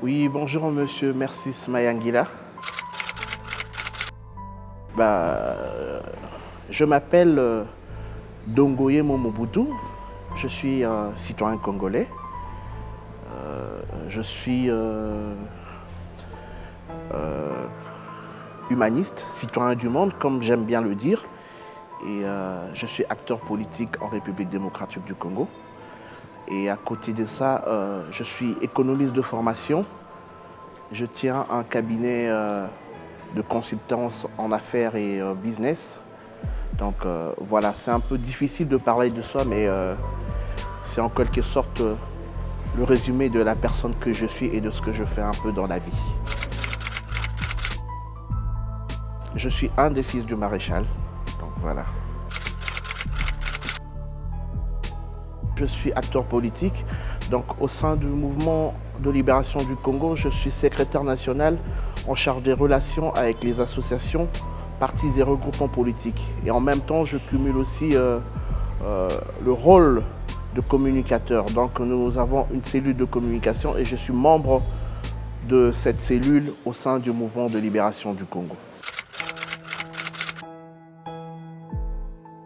Oui, bonjour monsieur Mercis Mayangila. Je m'appelle Dongoye Momobutu. Je suis un citoyen congolais. Je suis humaniste, citoyen du monde, comme j'aime bien le dire. Et je suis acteur politique en République démocratique du Congo. Et à côté de ça, je suis économiste de formation. Je tiens un cabinet de consultance en affaires et business. Donc voilà, c'est un peu difficile de parler de ça, mais c'est en quelque sorte le résumé de la personne que je suis et de ce que je fais un peu dans la vie. Je suis un des fils du maréchal, donc voilà. Je suis acteur politique, donc au sein du mouvement de libération du Congo, je suis secrétaire national en charge des relations avec les associations, partis et regroupements politiques. Et en même temps, je cumule aussi le rôle de communicateur. Donc nous avons une cellule de communication et je suis membre de cette cellule au sein du mouvement de libération du Congo.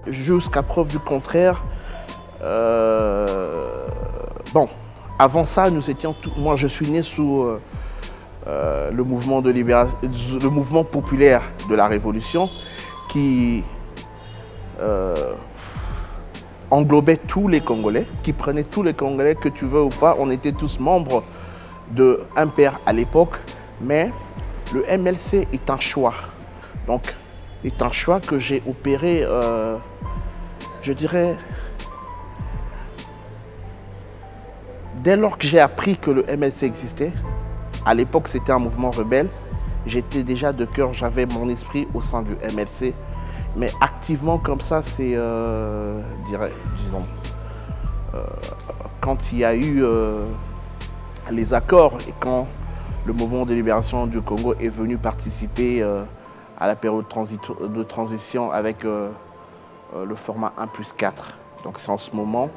Jusqu'à preuve du contraire, avant ça, moi je suis né sous le mouvement de libération, le mouvement populaire de la Révolution qui englobait tous les Congolais, qui prenait tous les Congolais, que tu veux ou pas. On était tous membres de MPR à l'époque, mais le MLC est un choix. Donc, est un choix que j'ai opéré, je dirais, dès lors que j'ai appris que le MLC existait. À l'époque, c'était un mouvement rebelle. J'étais déjà de cœur, j'avais mon esprit au sein du MLC. Mais activement comme ça, c'est, quand il y a eu les accords et quand le mouvement de libération du Congo est venu participer à la période de transition avec le format 1+4. Donc c'est en ce moment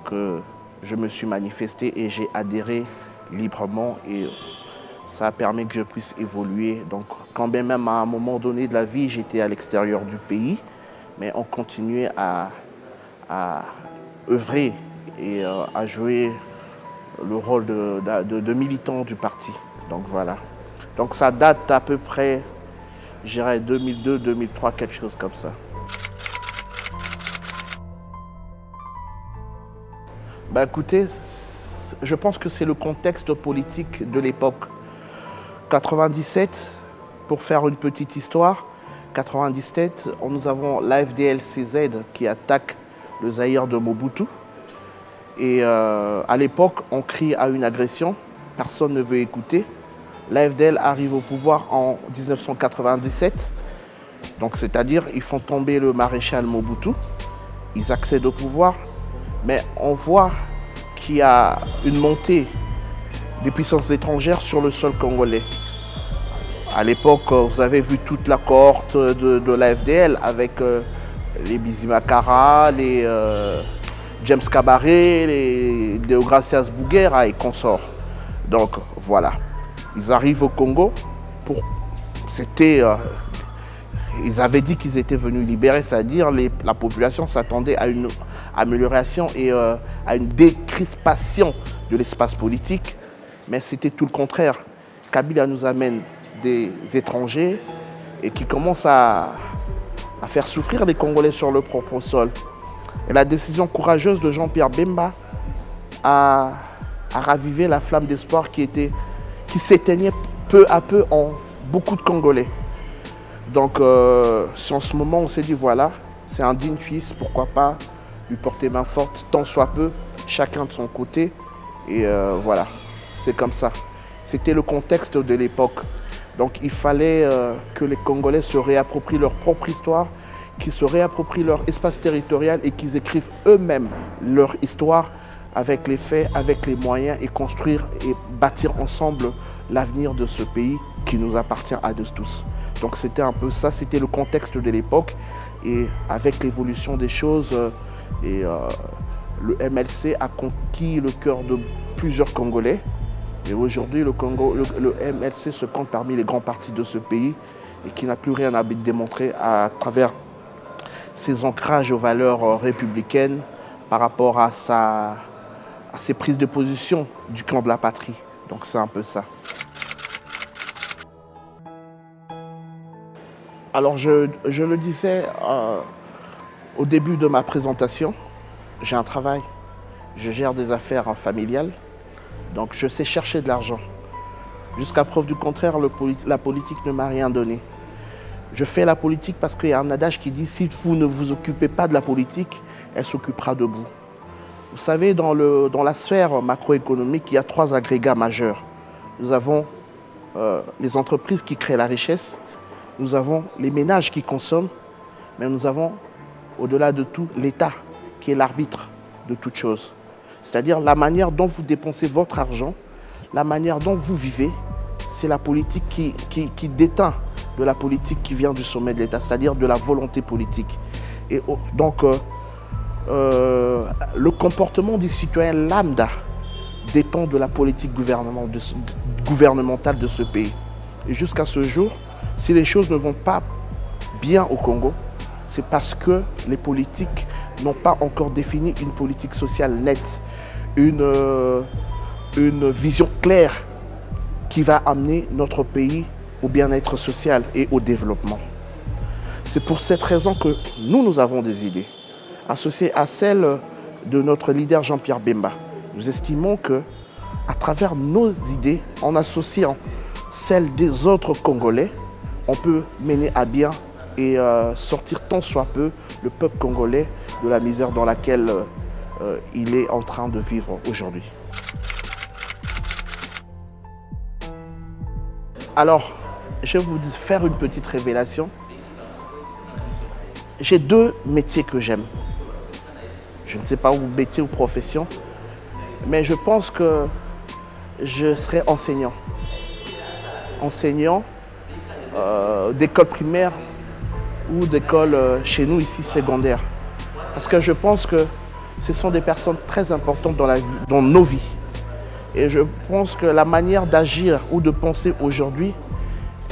que je me suis manifesté et j'ai adhéré librement et ça a permis que je puisse évoluer. Donc quand bien même à un moment donné de la vie, j'étais à l'extérieur du pays, mais on continuait à œuvrer et à jouer le rôle de militant du parti. Donc voilà. Donc ça date à peu près, je dirais 2002, 2003, quelque chose comme ça. Écoutez, je pense que c'est le contexte politique de l'époque. 97, pour faire une petite histoire, 97, nous avons l'AFDL-CZ qui attaque le Zaïre de Mobutu. Et à l'époque, on crie à une agression, personne ne veut écouter. L'AFDL arrive au pouvoir en 1997, donc c'est-à-dire ils font tomber le maréchal Mobutu, ils accèdent au pouvoir, mais on voit qu'il y a une montée des puissances étrangères sur le sol congolais. À l'époque, vous avez vu toute la cohorte de l'AFDL avec les Bizimakara, les James Kabaré, les Deogracias Bouguera et consorts. Donc voilà, ils arrivent au Congo pour... ils avaient dit qu'ils étaient venus libérer, c'est-à-dire la population s'attendait à une amélioration et à une décrispation de l'espace politique. Mais c'était tout le contraire. Kabila nous amène des étrangers et qui commencent à faire souffrir les Congolais sur leur propre sol. Et la décision courageuse de Jean-Pierre Bemba a ravivé la flamme d'espoir qui s'éteignait peu à peu en beaucoup de Congolais. Donc, c'est en ce moment on s'est dit, voilà, c'est un digne fils, pourquoi pas lui porter main forte, tant soit peu, chacun de son côté. Et voilà, c'est comme ça. C'était le contexte de l'époque. Donc, il fallait que les Congolais se réapproprient leur propre histoire, qu'ils se réapproprient leur espace territorial et qu'ils écrivent eux-mêmes leur histoire avec les faits, avec les moyens et construire et bâtir ensemble l'avenir de ce pays qui nous appartient à tous. Donc c'était un peu ça, c'était le contexte de l'époque et avec l'évolution des choses, le MLC a conquis le cœur de plusieurs Congolais Et aujourd'hui, le Congo, le MLC se compte parmi les grands partis de ce pays et qui n'a plus rien à démontrer à travers ses ancrages aux valeurs républicaines par rapport à ses prises de position du camp de la patrie. Donc c'est un peu ça. Alors je le disais au début de ma présentation, j'ai un travail, je gère des affaires familiales, donc je sais chercher de l'argent. Jusqu'à preuve du contraire, la politique ne m'a rien donné. Je fais la politique parce qu'il y a un adage qui dit « si vous ne vous occupez pas de la politique, elle s'occupera de vous ». Vous savez, dans la sphère macroéconomique, il y a 3 agrégats majeurs. Nous avons les entreprises qui créent la richesse, nous avons les ménages qui consomment, mais nous avons, au-delà de tout, l'État qui est l'arbitre de toute chose. C'est-à-dire la manière dont vous dépensez votre argent, la manière dont vous vivez, c'est la politique qui déteint de la politique qui vient du sommet de l'État, c'est-à-dire de la volonté politique. Et donc, le comportement du citoyen lambda dépend de la politique gouvernementale de ce pays. Et jusqu'à ce jour, si les choses ne vont pas bien au Congo, c'est parce que les politiques n'ont pas encore défini une politique sociale nette, une vision claire qui va amener notre pays au bien-être social et au développement. C'est pour cette raison que nous avons des idées, associées à celles de notre leader Jean-Pierre Bemba. Nous estimons qu'à travers nos idées, en associant celles des autres Congolais, on peut mener à bien et sortir tant soit peu le peuple congolais de la misère dans laquelle il est en train de vivre aujourd'hui. Alors, je vais vous faire une petite révélation. J'ai 2 métiers que j'aime. Je ne sais pas où métier ou profession, mais je pense que je serai enseignant. Enseignant d'école primaire ou d'école chez nous ici secondaire. Parce que je pense que ce sont des personnes très importantes dans nos vies. Et je pense que la manière d'agir ou de penser aujourd'hui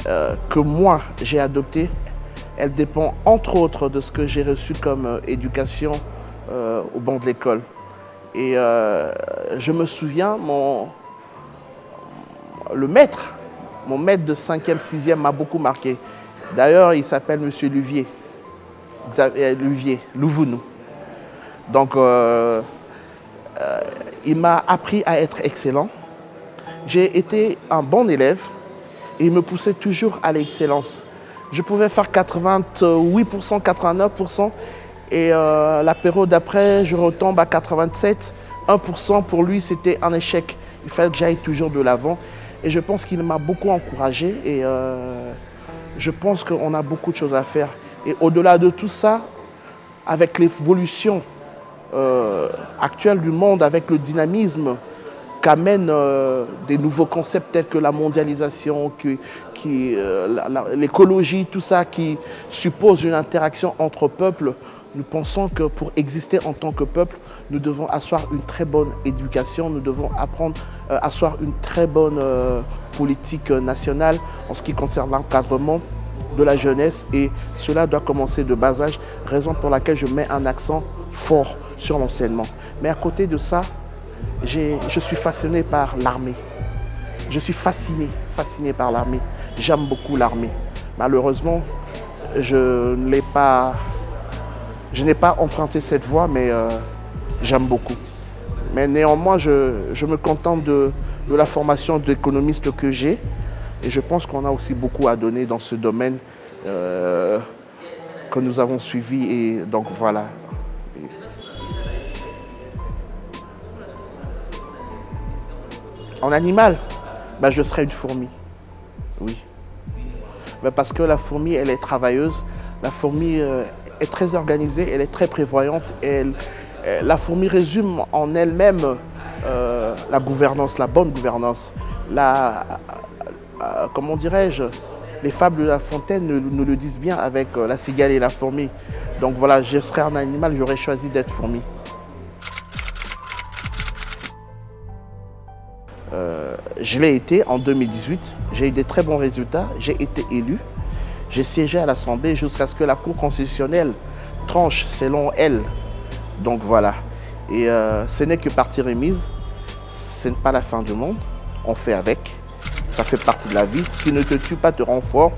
que moi j'ai adoptée, elle dépend entre autres de ce que j'ai reçu comme éducation au banc de l'école. Et je me souviens, mon maître de 5e, 6e m'a beaucoup marqué. D'ailleurs, il s'appelle M. Luvier, Louvounou. Donc, il m'a appris à être excellent. J'ai été un bon élève et il me poussait toujours à l'excellence. Je pouvais faire 88%, 89% et la période d'après, je retombe à 87%. 1% pour lui, c'était un échec. Il fallait que j'aille toujours de l'avant. Et je pense qu'il m'a beaucoup encouragé et je pense qu'on a beaucoup de choses à faire. Et au-delà de tout ça, avec l'évolution actuelle du monde, avec le dynamisme qu'amènent des nouveaux concepts tels que la mondialisation, l'écologie, tout ça qui suppose une interaction entre peuples, nous pensons que pour exister en tant que peuple, nous devons asseoir une très bonne éducation, nous devons apprendre à asseoir une très bonne politique nationale en ce qui concerne l'encadrement de la jeunesse et cela doit commencer de bas âge, raison pour laquelle je mets un accent fort sur l'enseignement. Mais à côté de ça, je suis fasciné par l'armée. Je suis fasciné par l'armée. J'aime beaucoup l'armée. Malheureusement, je n'ai pas emprunté cette voie, mais j'aime beaucoup. Mais néanmoins, je me contente de la formation d'économiste que j'ai. Et je pense qu'on a aussi beaucoup à donner dans ce domaine que nous avons suivi. Et donc voilà. En animal, je serais une fourmi. Oui. Parce que la fourmi, elle est travailleuse. La fourmi est très organisée, elle est très prévoyante. La fourmi résume en elle-même la gouvernance, la bonne gouvernance. Comment dirais-je, les fables de La Fontaine nous le disent bien avec la cigale et la fourmi. Donc voilà, je serais un animal, j'aurais choisi d'être fourmi. Je l'ai été en 2018, j'ai eu des très bons résultats, j'ai été élu, j'ai siégé à l'Assemblée jusqu'à ce que la Cour constitutionnelle tranche selon elle. Donc voilà, et ce n'est que partie remise, ce n'est pas la fin du monde, on fait avec, ça fait partie de la vie, ce qui ne te tue pas te rend fort,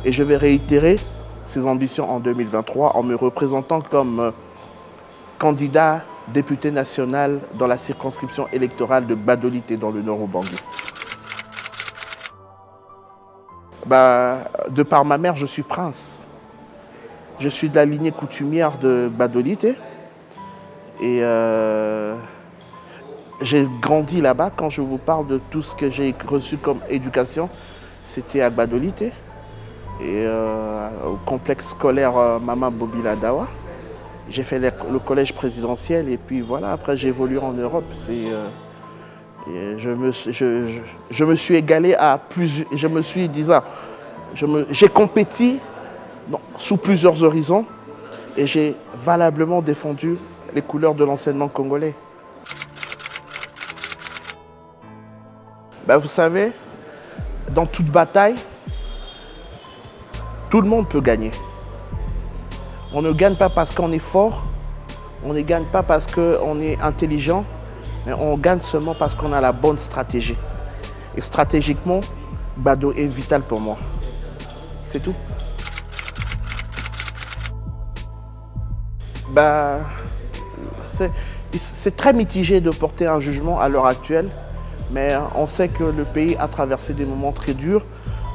et je vais réitérer ces ambitions en 2023 en me représentant comme candidat député national dans la circonscription électorale de Gbadolité dans le Nord-Ubangui. De par ma mère, je suis prince. Je suis de la lignée coutumière de Gbadolité. Et j'ai grandi là-bas. Quand je vous parle de tout ce que j'ai reçu comme éducation, c'était à Gbadolité. Et au complexe scolaire Mama Bobila Dawa. J'ai fait le collège présidentiel et puis voilà, après j'ai évolué en Europe. Je me suis égalé à plusieurs, je me suis disant, j'ai compéti sous plusieurs horizons et j'ai valablement défendu les couleurs de l'enseignement congolais. Vous savez, dans toute bataille, tout le monde peut gagner. On ne gagne pas parce qu'on est fort, on ne gagne pas parce qu'on est intelligent, mais on gagne seulement parce qu'on a la bonne stratégie. Et stratégiquement, Gbado est vital pour moi. C'est tout. C'est très mitigé de porter un jugement à l'heure actuelle, mais on sait que le pays a traversé des moments très durs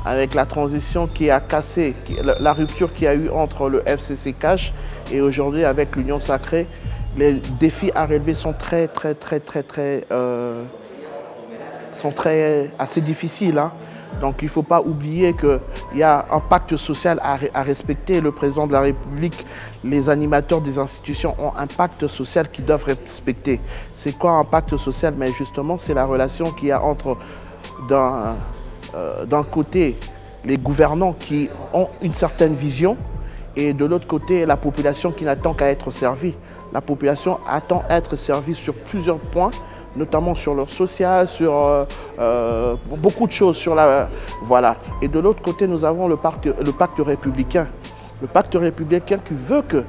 avec la transition qui a cassé, la rupture qu'il y a eu entre le FCC Cash et aujourd'hui avec l'Union Sacrée. Les défis à relever sont assez difficiles. Hein. Donc il ne faut pas oublier qu'il y a un pacte social à respecter. Le président de la République, les animateurs des institutions ont un pacte social qu'ils doivent respecter. C'est quoi un pacte social? Mais justement, c'est la relation qu'il y a entre d'un côté les gouvernants qui ont une certaine vision et de l'autre côté la population qui n'attend qu'à être servie. La population attend à être servie sur plusieurs points, notamment sur le social, sur beaucoup de choses. Voilà. Et de l'autre côté, nous avons le pacte républicain. Le pacte républicain qui veut que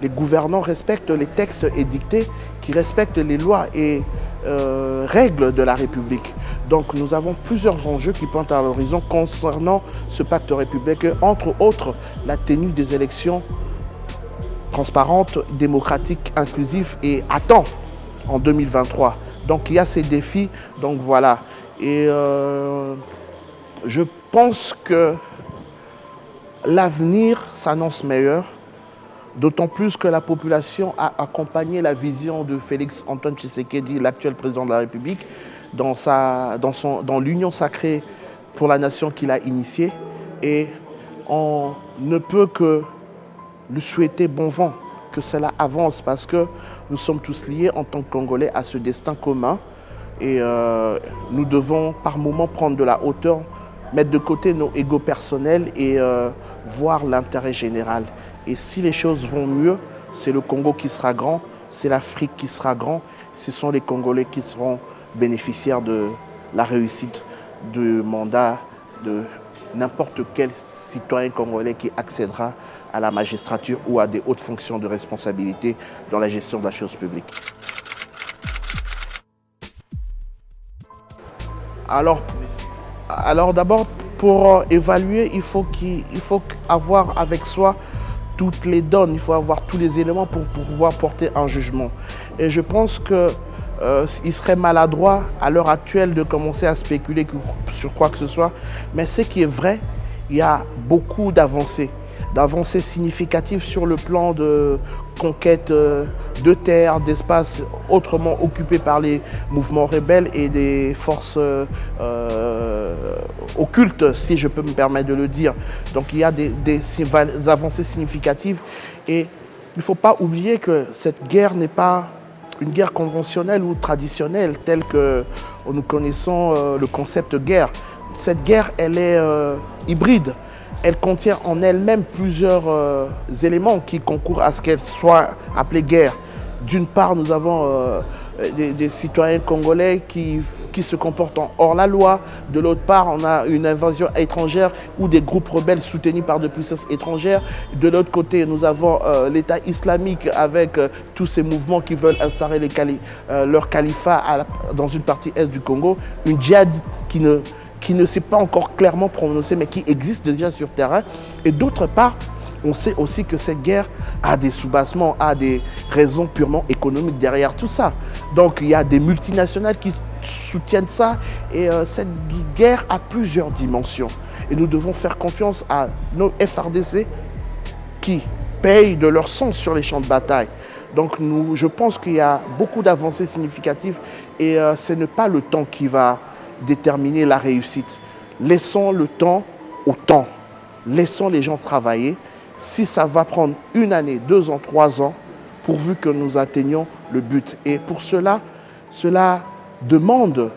les gouvernants respectent les textes édictés, qui respectent les lois et règles de la République. Donc nous avons plusieurs enjeux qui pointent à l'horizon concernant ce pacte républicain, entre autres la tenue des élections transparentes, démocratiques, inclusives et à temps en 2023. Donc il y a ces défis, donc voilà. Et je pense que l'avenir s'annonce meilleur, d'autant plus que la population a accompagné la vision de Félix Antoine Tshisekedi, l'actuel président de la République, dans l'union sacrée pour la nation qu'il a initiée. Et on ne peut que lui souhaiter bon vent, que cela avance, parce que nous sommes tous liés en tant que Congolais à ce destin commun. Et nous devons par moments prendre de la hauteur, mettre de côté nos égos personnels et voir l'intérêt général. Et si les choses vont mieux, c'est le Congo qui sera grand, c'est l'Afrique qui sera grand, ce sont les Congolais qui seront bénéficiaires de la réussite du mandat de n'importe quel citoyen congolais qui accédera à la magistrature ou à des hautes fonctions de responsabilité dans la gestion de la chose publique. Alors d'abord, pour évaluer, il faut avoir avec soi toutes les donnes, il faut avoir tous les éléments pour pouvoir porter un jugement. Et je pense qu'il serait maladroit à l'heure actuelle de commencer à spéculer sur quoi que ce soit. Mais ce qui est vrai, il y a beaucoup d'avancées significatives sur le plan de conquête de terres, d'espaces autrement occupés par les mouvements rebelles et des forces occultes, si je peux me permettre de le dire. Donc il y a des avancées significatives et il ne faut pas oublier que cette guerre n'est pas une guerre conventionnelle ou traditionnelle telle que nous connaissons le concept de guerre. Cette guerre, elle est hybride. Elle contient en elle-même plusieurs éléments qui concourent à ce qu'elle soit appelée guerre. D'une part, nous avons des citoyens congolais qui se comportent hors la loi. De l'autre part, on a une invasion étrangère ou des groupes rebelles soutenus par des puissances étrangères. De l'autre côté, nous avons l'État islamique avec tous ces mouvements qui veulent instaurer leur califat dans une partie est du Congo. Une djihadiste qui ne s'est pas encore clairement prononcée, mais qui existe déjà sur terrain. Et d'autre part, on sait aussi que cette guerre a des soubassements, a des raisons purement économiques derrière tout ça. Donc il y a des multinationales qui soutiennent ça et cette guerre a plusieurs dimensions. Et nous devons faire confiance à nos FARDC qui payent de leur sang sur les champs de bataille. Donc je pense qu'il y a beaucoup d'avancées significatives et ce n'est pas le temps qui va déterminer la réussite. Laissons le temps au temps. Laissons les gens travailler. Si ça va prendre 1 année, 2 ans, 3 ans, pourvu que nous atteignions le but. Et pour cela demande,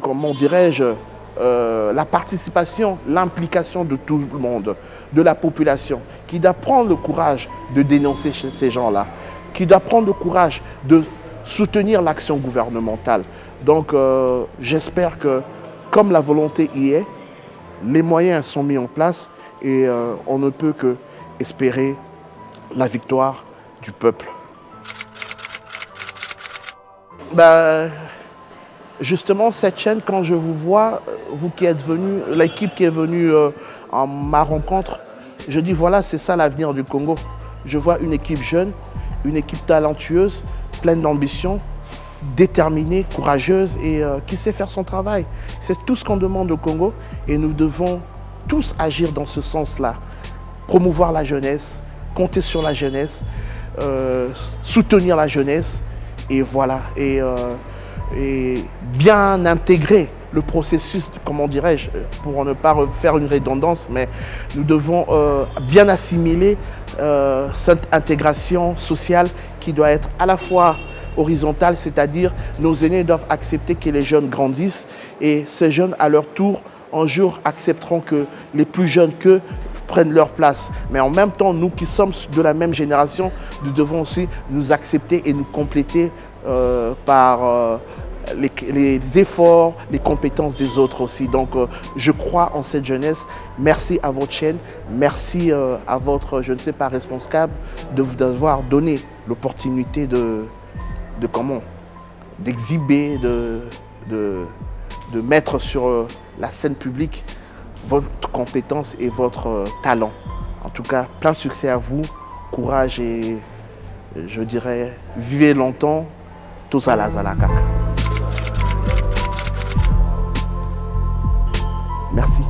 comment dirais-je, la participation, l'implication de tout le monde, de la population, qui doit prendre le courage de dénoncer ces gens-là, qui doit prendre le courage de soutenir l'action gouvernementale. Donc j'espère que, comme la volonté y est, les moyens sont mis en place et on ne peut que espérer la victoire du peuple. Justement, cette chaîne, quand je vous vois, vous qui êtes venus, l'équipe qui est venue en ma rencontre, je dis voilà, c'est ça l'avenir du Congo. Je vois une équipe jeune, une équipe talentueuse, pleine d'ambition, déterminée, courageuse et qui sait faire son travail. C'est tout ce qu'on demande au Congo et nous devons tous agir dans ce sens-là. Promouvoir la jeunesse, compter sur la jeunesse, soutenir la jeunesse et voilà. Et bien intégrer le processus, comment dirais-je, pour ne pas faire une redondance, mais nous devons bien assimiler cette intégration sociale qui doit être à la fois horizontale, c'est-à-dire nos aînés doivent accepter que les jeunes grandissent et ces jeunes, à leur tour, un jour accepteront que les plus jeunes qu'eux prennent leur place. Mais en même temps, nous qui sommes de la même génération, nous devons aussi nous accepter et nous compléter par les efforts, les compétences des autres aussi. Donc je crois en cette jeunesse. Merci à votre chaîne, merci à votre, je ne sais pas, responsable de vous avoir donné l'opportunité d'exhiber, de mettre sur la scène publique votre compétence et votre talent. En tout cas, plein succès à vous, courage et je dirais, vivez longtemps, tous à la Zalakaka. Merci.